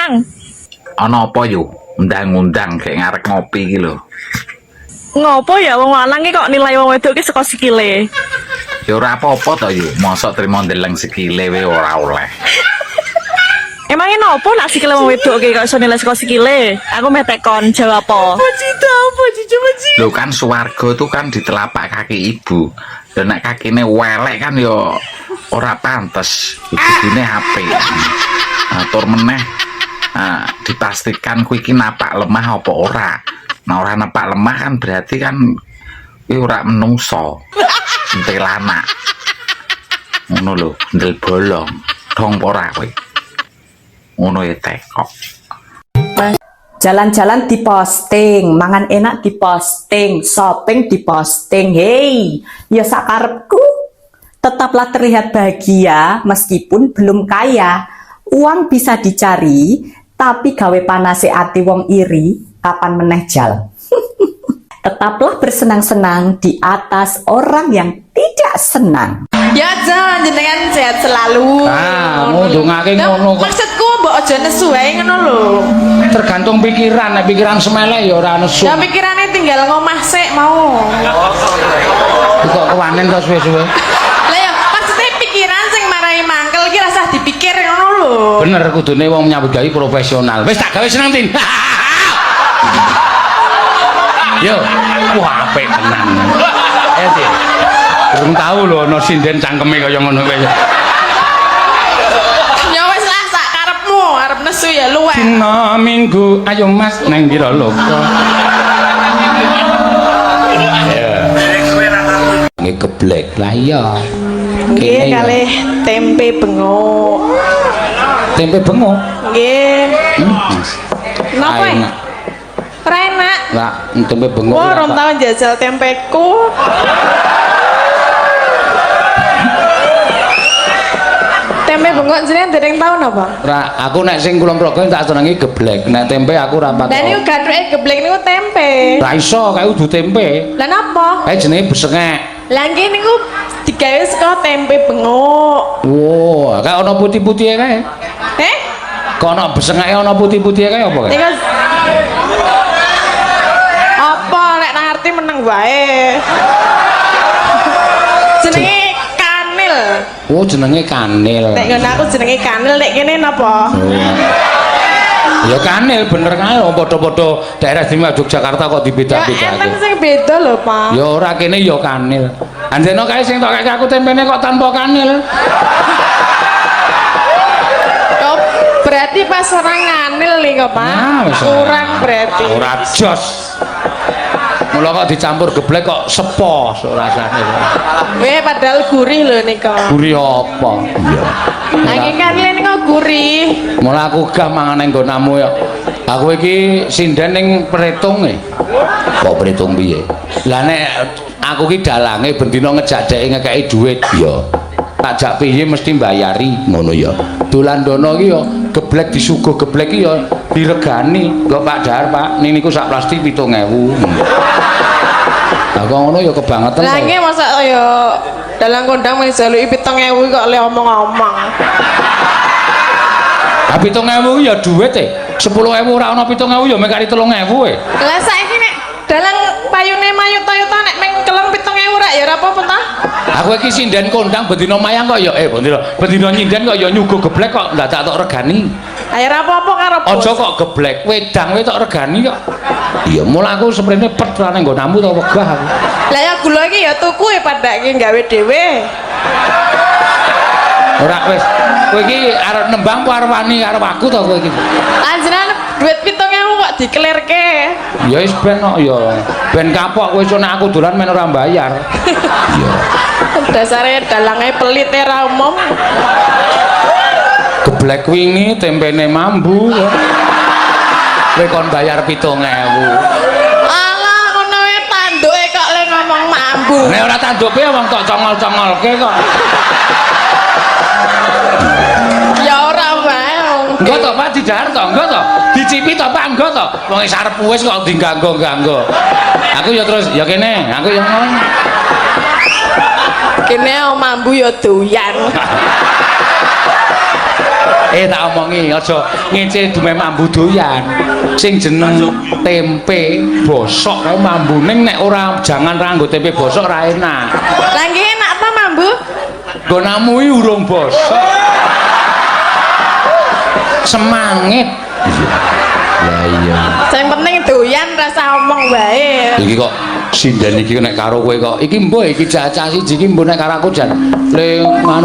Mang. Ana apa yo? Undang-undang kayak ngarep ngopi iki lho. Ngopo ya wong lanang ki kok nilai wong wedok ki saka sikile. Ya ora apa-apa to yo. Mosok trimo ndeleng sikile wae ora oleh. Emangnya nopo nak sikile wong wedok ki kok iso nilai saka sikile? Aku meh tekon jawab apa? Lho kan swarga itu kan di telapak kaki ibu. Dan nek kakine welek kan yo ora pantes. Ibune HP. Atur meneh dipastikan kuwi iki napak lemah apa ora. Nah ora napak lemah kan berarti kan kuwi ora menungso. Entelana. Ngono lho, ndel bolong. Dong ora kowe. Ngono ya tekok. Jalan-jalan diposting, mangan enak diposting, shopping diposting. Hey, ya sakarepku. Tetaplah terlihat bahagia meskipun belum kaya. Uang bisa dicari, tapi gawe panase ati wong iri, kapan meneh jal. Tetaplah bersenang-senang di atas orang yang tidak senang. Ya Jan, jenengan sehat selalu. Ngundungake ngono kok. Maksudku mbok aja nesu wae ngono lho. Tergantung pikiran, nek pikiran semele ya ora nesu. Ya pikirane tinggal ngomah sik mau. Kok kewanen to suwe-suwe. Lah ya maksudnya pikiran sing marai mangkel iki rasah dipikir ngono lho. Bener kudune wong nyambut gawe profesional. Wis tak gawe seneng tin. Yo, wah apik tenan. Tin. Durung tau lho ana sinden cangkeme kaya ngono kowe. Ya wis lah sak karepmu, arep nesu ya luweh. Dina Minggu, ayo Mas neng kira loka. Nggih geblek lah iya. Nggih kalih tempe bengok. Tempe bengok. Nggih. Napa? Enak. Ora enak. Lah, tempe bengok. Wah, rom tau jajal tempeku. Tempe bengok jenengan dereng tau napa? Ora, aku nek sing kulon progo tak senengi geblek. Nek tempe aku ora pakai. Dan niku gathuke geblek niku tempe. Ra iso kae kudu tempe. Lah napa? Kae jenenge besengek. Lah nggih niku digawe saka tempe bengok. Wow, kae ana putih-putihe kae. Kok ana besengeke ana putih-putihe kae apa kae? Niku apa lek nang arti meneng wae. Jenenge kanil. Oh, jenenge kanil. Nek ngono aku jenenge kanil, nek kene napa? Ya kanil bener kae padha-padha daerah istimewa Yogyakarta kok Ya dibeda-bedake. enten sing beda lho, Pak. Ya ora kene ya kanil. Anjene kae sing tok kake aku tempene kok tanpa kanil. Oh, berarti pas orang nganil nih kok, Pak. Nah, wis kurang berarti. Ora jos. Mula kok dicampur geblek kok sepos rasane. Weh padahal gurih lho nika. Gurih apa? Iya. Nanging kanil nika gurih. Mula aku gah mangan ning nggonamu ya. Aku iki sinden ning Pretung e. Kok Pretung piye? Lah nek aku ki dalange bendina ngejak dhek ngekeki dhuwit ya. Tak jak piye mesti mbayari ngono ya. Dolan dono ki ya geblek disuguh geblek ki ya diregani. Kok Pak Dahar Pak, niku sak plastik 7.000. Lah kok ngono ya kebangetan. Lah nggih masa ya dalang kondang mung jaluki 7.000 kok le omong-omong. Lah 7.000 ya dhuwit e. 10.000 ora ana 7.000 ya mekari 3.000 e. Lah saiki nek dalang payune mayu Toyota nek meng kelem 7.000 rak ya ora apa-apa ta? Aku iki sinden kondang bendina mayang kok ya bendina nyinden kok ya nyuguh geblek kok ndak tak tok regani. Ayo ora apa-apa karo bos. Aja kok geblek wedang we tok regani kok. Iya mula aku seprene pet ora nang nggonamu to wegah aku. Lah ya gula iki ya tuku e padake gawe dhewe. Ora wis kowe iki arep nembang ku arep wani karo aku to kowe iki. Anjenan duit 7.000 kok dikelirke. Ya wis ben kok ya. Ben kapok kowe iso nek aku dolan men ora bayar. Iya. Dasare dalange pelit ora umum. Geblek wingi tempene mambu. Kowe kon bayar 7.000. Alah ngono wae tanduke kok le ngomong mambu. Nek ora tanduke wong tok congol-congolke kok. Ya ora wae. Enggak toh Pak Didahar toh, enggak toh. Dicipi toh Pak, enggak toh. Wong sarep wis kok diganggo-ganggo. Aku ya terus ya kene, aku yang ngono. Kene mambu ya doyan. Tak omongi aja ngece dume mambu doyan. Sing jeneng tempe bosok kae mambune nek ora jangan ra nggo tempe bosok ra enak. Lah nggih enak ta mambu? Gonamu iki urung bosok. Semangit. Lah iya. Sing penting doyan rasa omong wae. Iki kok sinden iki nek karo kowe kok iki mbok iki cacah siji iki mbok nek karo aku jan le nganu